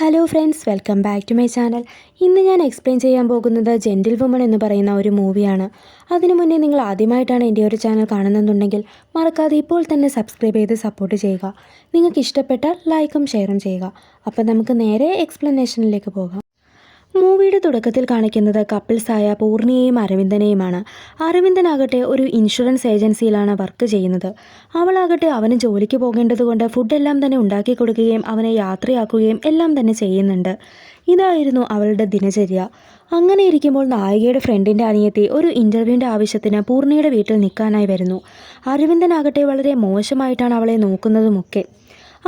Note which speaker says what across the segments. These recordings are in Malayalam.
Speaker 1: Hello friends, welcome back to my channel. ഇന്ന് ഞാൻ എക്സ്പ്ലെയിൻ ചെയ്യാൻ പോകുന്നത് ജെൻറ്റിൽ വുമൺ എന്ന് പറയുന്ന ഒരു മൂവിയാണ്. അതിനു മുന്നേ നിങ്ങൾ ആദ്യമായിട്ടാണ് എൻ്റെ ഒരു ചാനൽ കാണുന്നുണ്ടെങ്കിൽ മറക്കാതെ ഇപ്പോൾ തന്നെ സബ്സ്ക്രൈബ് ചെയ്ത് സപ്പോർട്ട് ചെയ്യുക. നിങ്ങൾക്ക് ഇഷ്ടപ്പെട്ടാൽ ലൈക്കും ഷെയറും ചെയ്യുക. അപ്പോൾ നമുക്ക് നേരെ എക്സ്പ്ലനേഷനിലേക്ക് പോകാം. മൂവിയുടെ തുടക്കത്തിൽ കാണിക്കുന്നത് കപ്പിൾസായ പൂർണിയെയും അരവിന്ദനെയുമാണ്. അരവിന്ദനാകട്ടെ ഒരു ഇൻഷുറൻസ് ഏജൻസിയിലാണ് വർക്ക് ചെയ്യുന്നത്. അവളാകട്ടെ അവന് ജോലിക്ക് പോകേണ്ടതുകൊണ്ട് ഫുഡെല്ലാം തന്നെ ഉണ്ടാക്കി കൊടുക്കുകയും അവനെ യാത്രയാക്കുകയും എല്ലാം തന്നെ ചെയ്യുന്നുണ്ട്. ഇതായിരുന്നു അവളുടെ ദിനചര്യ. അങ്ങനെ ഇരിക്കുമ്പോൾ നായികയുടെ ഫ്രണ്ടിൻ്റെ അനിയത്തി ഒരു ഇൻ്റർവ്യൂവിൻ്റെ ആവശ്യത്തിന് പൂർണിയുടെ വീട്ടിൽ നിൽക്കാനായി വരുന്നു. അരവിന്ദനാകട്ടെ വളരെ മോശമായിട്ടാണ് അവളെ നോക്കുന്നതുമൊക്കെ.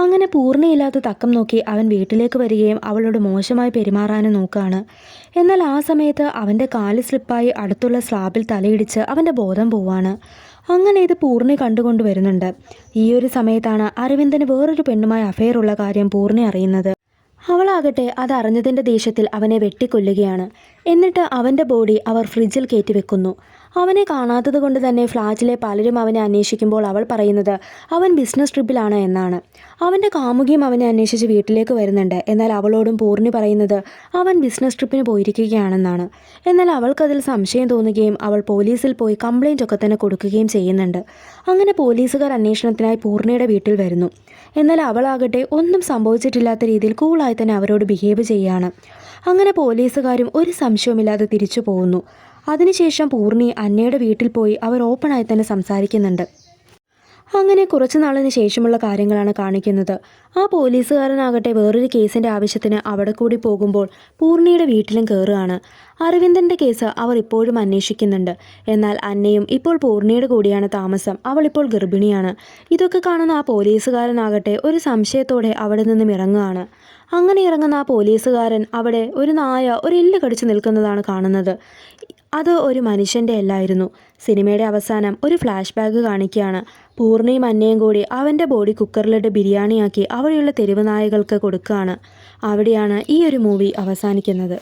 Speaker 1: അങ്ങനെ പൂർണ്ണയില്ലാത്ത തക്കം നോക്കി അവൻ വീട്ടിലേക്ക് വരികയും അവളോട് മോശമായി പെരുമാറാനും നോക്കുകയാണ്. എന്നാൽ ആ സമയത്ത് അവൻ്റെ കാല് സ്ലിപ്പായി അടുത്തുള്ള സ്ലാബിൽ തലയിടിച്ച് അവൻ്റെ ബോധം പോവാണ്. അങ്ങനെ ഇത് പൂർണ്ണി കണ്ടുകൊണ്ട് വരുന്നുണ്ട്. ഈ ഒരു സമയത്താണ് അരവിന്ദന് വേറൊരു പെണ്ണുമായി അഫെയറുള്ള കാര്യം പൂർണ്ണി അറിയുന്നത്. അവളാകട്ടെ അതറിഞ്ഞതിൻ്റെ ദേഷ്യത്തിൽ അവനെ വെട്ടിക്കൊല്ലുകയാണ്. എന്നിട്ട് അവൻ്റെ ബോഡി അവർ ഫ്രിഡ്ജിൽ കയറ്റി വെക്കുന്നു. അവനെ കാണാത്തത് കൊണ്ട് തന്നെ ഫ്ലാറ്റിലെ പലരും അവനെ അന്വേഷിക്കുമ്പോൾ അവൾ പറയുന്നത് അവൻ ബിസിനസ് ട്രിപ്പിലാണ് എന്നാണ്. അവൻ്റെ കാമുകിയും അവനെ അന്വേഷിച്ച് വീട്ടിലേക്ക് വരുന്നുണ്ട്. എന്നാൽ അവളോടും പൂർണ്ണി പറയുന്നത് അവൻ ബിസിനസ് ട്രിപ്പിന് പോയിരിക്കുകയാണെന്നാണ്. എന്നാൽ അവൾക്കതിൽ സംശയം തോന്നുകയും അവൾ പോലീസിൽ പോയി കംപ്ലൈൻ്റ് ഒക്കെ തന്നെ കൊടുക്കുകയും ചെയ്യുന്നുണ്ട്. അങ്ങനെ പോലീസുകാർ അന്വേഷണത്തിനായി പൂർണ്ണിയുടെ വീട്ടിൽ വരുന്നു. എന്നാൽ അവളാകട്ടെ ഒന്നും സംഭവിച്ചിട്ടില്ലാത്ത രീതിയിൽ കൂളായി തന്നെ അവരോട് ബിഹേവ് ചെയ്യുകയാണ്. അങ്ങനെ പോലീസുകാരും ഒരു സംശയവുമില്ലാതെ തിരിച്ചു പോകുന്നു. അതിനുശേഷം പൂർണ്ണി അന്നയുടെ വീട്ടിൽ പോയി അവർ ഓപ്പണായി തന്നെ സംസാരിക്കുന്നുണ്ട്. അങ്ങനെ കുറച്ച് നാളിന് ശേഷമുള്ള കാര്യങ്ങളാണ് കാണിക്കുന്നത്. ആ പോലീസുകാരനാകട്ടെ വേറൊരു കേസിൻ്റെ ആവശ്യത്തിന് അവിടെ കൂടി പോകുമ്പോൾ പൂർണ്ണിയുടെ വീട്ടിലും കയറുകയാണ്. അരവിന്ദൻ്റെ കേസ് അവർ ഇപ്പോഴും അന്വേഷിക്കുന്നുണ്ട്. എന്നാൽ അന്നയും ഇപ്പോൾ പൂർണ്ണിയുടെ കൂടിയാണ് താമസം. അവളിപ്പോൾ ഗർഭിണിയാണ്. ഇതൊക്കെ കാണുന്ന ആ പോലീസുകാരനാകട്ടെ ഒരു സംശയത്തോടെ അവിടെ നിന്നും ഇറങ്ങുകയാണ്. അങ്ങനെ ഇറങ്ങുന്ന ആ പോലീസുകാരൻ അവിടെ ഒരു നായ ഒരു എല്ല് കടിച്ചു നിൽക്കുന്നതാണ് കാണുന്നത്. അത് ഒരു മനുഷ്യൻ്റെ അല്ലായിരുന്നു. സിനിമയുടെ അവസാനം ഒരു ഫ്ലാഷ് ബാക്ക് കാണിക്കുകയാണ്. പൂർണ്ണയും അന്നയും കൂടി അവൻ്റെ ബോഡി കുക്കറിലിട്ട് ബിരിയാണിയാക്കി അവിടെയുള്ള തെരുവ് നായകൾക്ക് കൊടുക്കുകയാണ്. അവിടെയാണ് ഈ ഒരു മൂവി അവസാനിക്കുന്നത്.